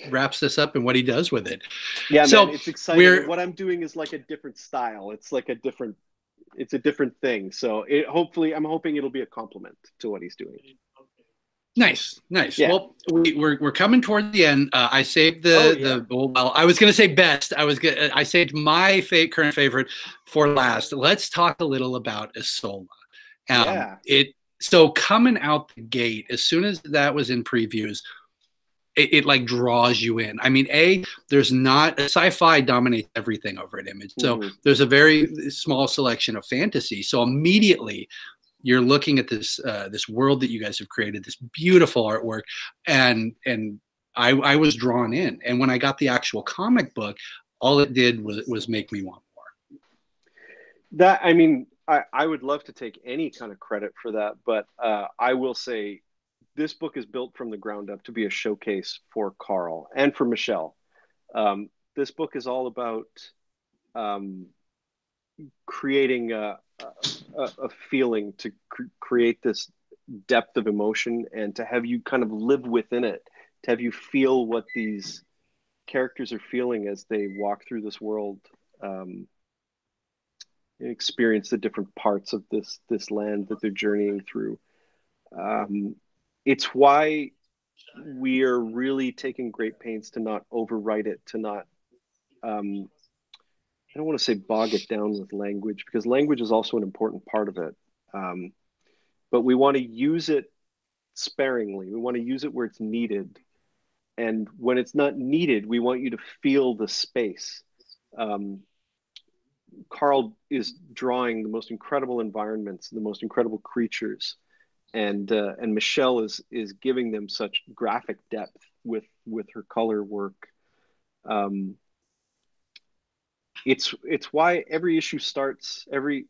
wraps this up and what he does with it. Yeah, so man, it's exciting. What I'm doing is like a different style. It's like it's a different thing. So hopefully, I'm hoping it'll be a compliment to what he's doing. Nice. Yeah. Well, we're coming toward the end. I saved well, I was going to say best. I saved my current favorite for last. Let's talk a little about Isola. So coming out the gate, as soon as that was in previews, it like draws you in. I mean, there's not sci-fi dominates everything over at Image. So there's a very small selection of fantasy. So immediately you're looking at this this world that you guys have created, this beautiful artwork, and I was drawn in. And when I got the actual comic book, all it did was make me want more. That, I mean, I would love to take any kind of credit for that, but I will say this book is built from the ground up to be a showcase for Carl and for Michelle. This book is all about creating a feeling, to create this depth of emotion, and to have you kind of live within it, to have you feel what these characters are feeling as they walk through this world. Experience the different parts of this land that they're journeying through. It's why we are really taking great pains to not overwrite it, to not I don't want to say bog it down with language, because language is also an important part of it. But we want to use it sparingly. We want to use it where it's needed. And when it's not needed, we want you to feel the space. Carl is drawing the most incredible environments, the most incredible creatures, and Michelle is giving them such graphic depth with her color work. It's why every issue starts, every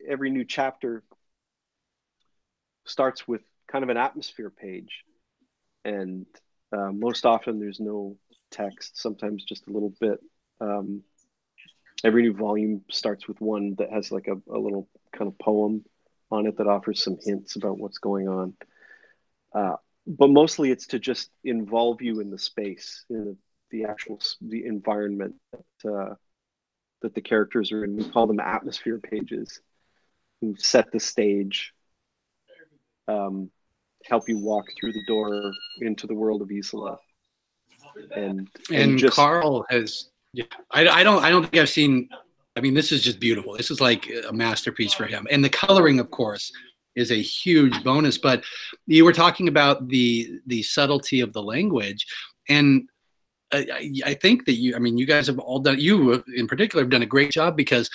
new chapter starts with kind of an atmosphere page, and most often there's no text. Sometimes just a little bit. Every new volume starts with one that has like a little kind of poem on it that offers some hints about what's going on. But mostly it's to just involve you in the space, in the environment that the characters are in. We call them atmosphere pages, who set the stage, help you walk through the door into the world of Isola. And just, Carl has, yeah, I don't think I've seen. I mean, this is just beautiful. This is like a masterpiece for him. And the coloring, of course, is a huge bonus. But you were talking about the subtlety of the language, and I think that you guys have all done. You in particular have done a great job, because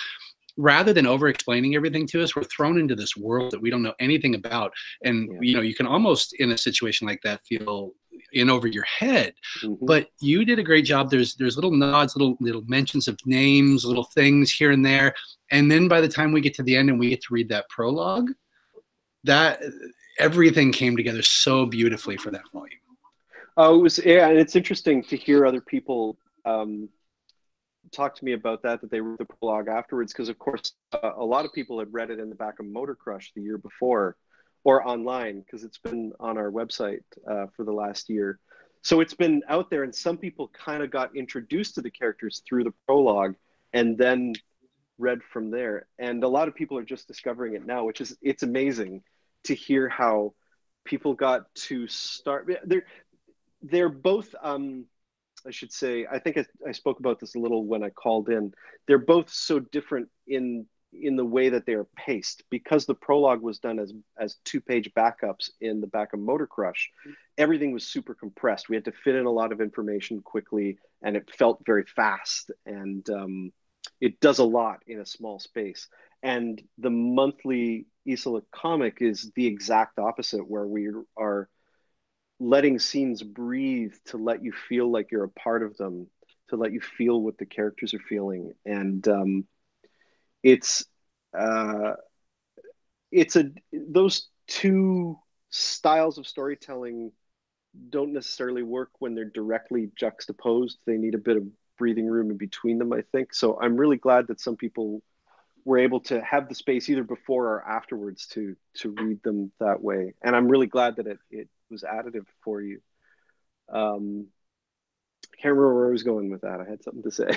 rather than over explaining everything to us, we're thrown into this world that we don't know anything about. And, you can almost in a situation like that feel in over your head, but you did a great job. There's little nods, little mentions of names, little things here and there. And then by the time we get to the end and we get to read that prologue, that everything came together so beautifully for that volume. Oh, it was, yeah. And it's interesting to hear other people, talk to me about that they wrote the prologue afterwards, because of course a lot of people had read it in the back of Motor Crush the year before, or online, because it's been on our website for the last year. So it's been out there, and some people kind of got introduced to the characters through the prologue and then read from there. And a lot of people are just discovering it now, it's amazing to hear how people got to start. They're both, I should say, I think I spoke about this a little when I called in. They're both so different in the way that they are paced, because the prologue was done as 2-page backups in the back of Motor Crush. Everything was super compressed. We had to fit in a lot of information quickly, and it felt very fast. And it does a lot in a small space. And the monthly Isola comic is the exact opposite, where we are letting scenes breathe to let you feel like you're a part of them, to let you feel what the characters are feeling. And it's uh, it's a those two styles of storytelling don't necessarily work when they're directly juxtaposed. They need a bit of breathing room in between them, I think. So I'm really glad that some people were able to have the space either before or afterwards to read them that way. And I'm really glad that it was additive for you. Can't remember where I was going with that. I had something to say.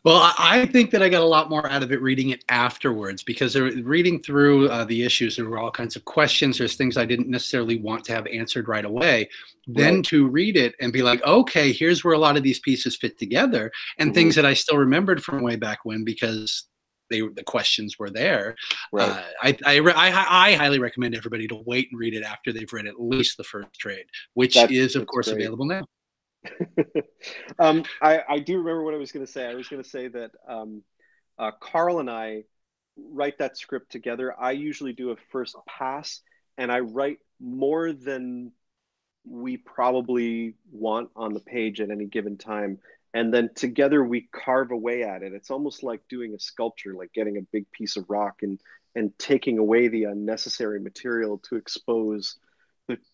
Well, I think that I got a lot more out of it reading it afterwards, because reading through the issues, there were all kinds of questions. There's things I didn't necessarily want to have answered right away. Then Right. to read it and be like, okay, here's where a lot of these pieces fit together, and Mm-hmm. things that I still remembered from way back when because the questions were there. Right. I highly recommend everybody to wait and read it after they've read at least the first trade, which is of That's course great. available now. I do remember what I was going to say. I was going to say that Carl and I write that script together. I usually do a first pass, and I write more than we probably want on the page at any given time. And then together we carve away at it. It's almost like doing a sculpture, like getting a big piece of rock and taking away the unnecessary material to expose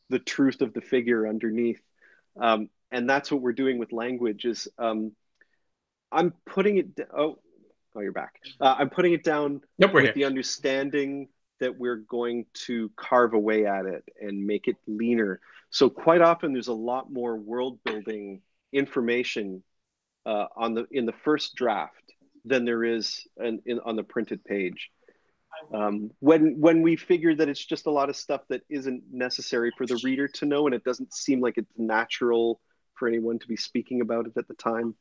the truth of the figure underneath. And that's what we're doing with language is I'm putting it oh, you're back. I'm putting it down Nope, we're with here. the understanding that we're going to carve away at it and make it leaner. So quite often there's a lot more world building information in the first draft than there is on the printed page. When we figure that it's just a lot of stuff that isn't necessary for the reader to know, and it doesn't seem like it's natural for anyone to be speaking about it at the time.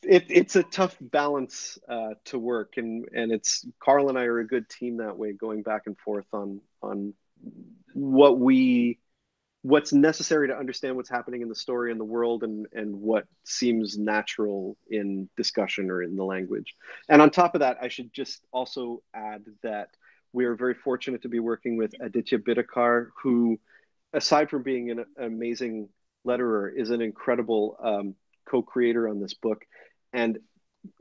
It's a tough balance to work, and it's Carl and I are a good team that way, going back and forth on what's necessary to understand what's happening in the story and the world, and what seems natural in discussion or in the language. And on top of that, I should just also add that we are very fortunate to be working with Aditya Bidikar, who, aside from being an amazing letterer, is an incredible co-creator on this book and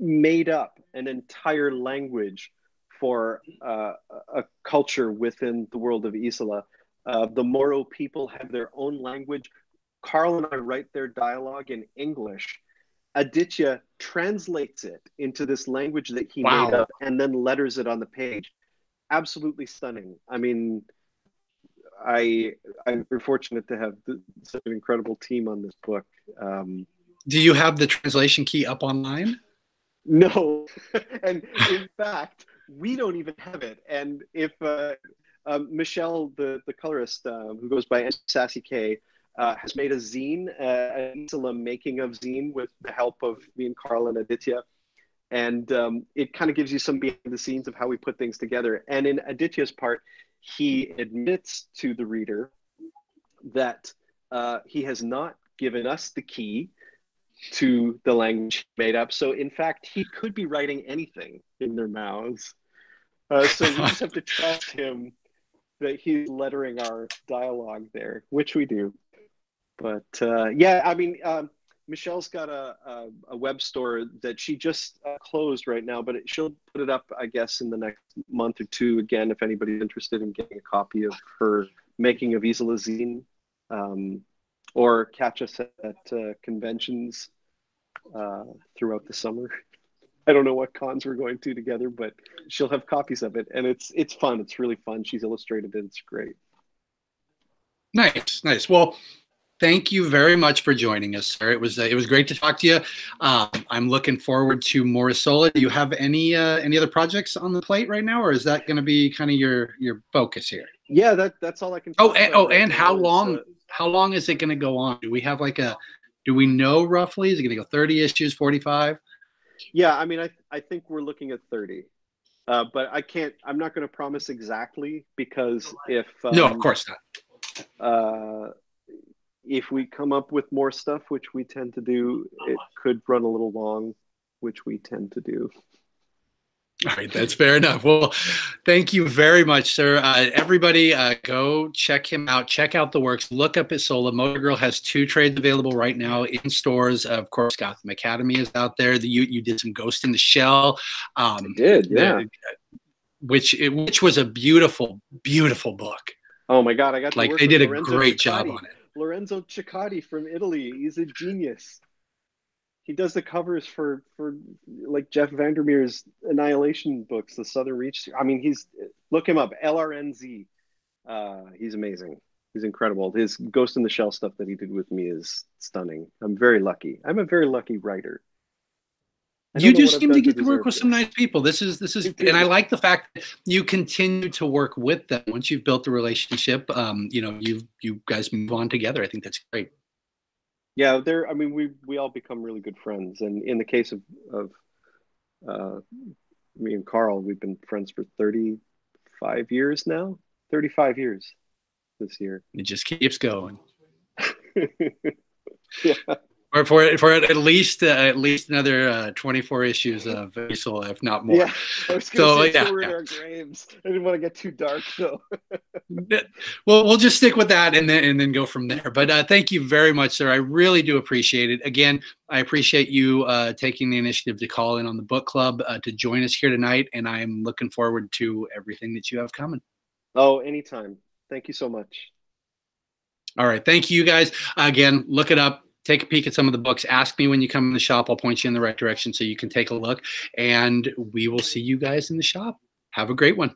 made up an entire language for a culture within the world of Isola. The Moro people have their own language. Carl and I write their dialogue in English. Aditya translates it into this language that he made Wow. up and then letters it on the page. Absolutely stunning. I mean, I'm very fortunate to have such an incredible team on this book. Do you have the translation key up online? No, and in fact, we don't even have it. And if Michelle, the colorist who goes by Sassy K, has made a zine, an Isola making of zine with the help of me and Carl and Aditya. And it kind of gives you some behind the scenes of how we put things together. And in Aditya's part, he admits to the reader that he has not given us the key to the language he made up. So in fact, he could be writing anything in their mouths. So we just have to trust him that he's lettering our dialogue there, which we do. But yeah, I mean, Michelle's got a web store that she just closed right now, but she'll put it up, I guess, in the next month or two again, if anybody's interested in getting a copy of her making of Isola zine, or catch us at conventions throughout the summer. I don't know what cons we're going to together, but she'll have copies of it, and it's fun. It's really fun. She's illustrated it. It's great. Nice, nice. Well, thank you very much for joining us, sir. It was great to talk to you. I'm looking forward to more Isola. Do you have any other projects on the plate right now, or is that going to be kind of your focus here? Yeah, that's all I can. And how long is it going to go on? Do we have do we know roughly? Is it going to go 30 issues, 45? Yeah, I mean, I think we're looking at 30. But I'm not going to promise exactly, because No, of course not. If we come up with more stuff, which we tend to do, it could run a little long. which we tend to do. All right, that's fair enough. Well, thank you very much, sir. Everybody, go check him out. Check out the works. Look up Isola. Motor Girl has 2 trades available right now in stores. Of course, Gotham Academy is out there. You did some Ghost in the Shell. I did, yeah. Which was a beautiful, beautiful book. Oh my God, I got to like work they with did Lorenzo a great Cicciotti. job on it. Lorenzo Cicciotti from Italy. He's a genius. He does the covers for like Jeff Vandermeer's Annihilation books, the Southern Reach. I mean, look him up, LRNZ. He's amazing. He's incredible. His Ghost in the Shell stuff that he did with me is stunning. I'm very lucky. I'm a very lucky writer. You do seem to get to work with some nice people. This is, and I like the fact that you continue to work with them once you've built the relationship. You know, you guys move on together. I think that's great. Yeah, I mean, we all become really good friends, and in the case of me and Carl, we've been friends for 35 years now. 35 years this year. It just keeps going. Yeah. Or for at least another 24 issues of Isola, if not more. Yeah, I was going to say we're in our graves. I didn't want to get too dark, though. Well, we'll just stick with that and then go from there. But thank you very much, sir. I really do appreciate it. Again, I appreciate you taking the initiative to call in on the book club to join us here tonight, and I'm looking forward to everything that you have coming. Oh, anytime. Thank you so much. All right, thank you, guys. Again, look it up. Take a peek at some of the books. Ask me when you come in the shop. I'll point you in the right direction so you can take a look. And we will see you guys in the shop. Have a great one.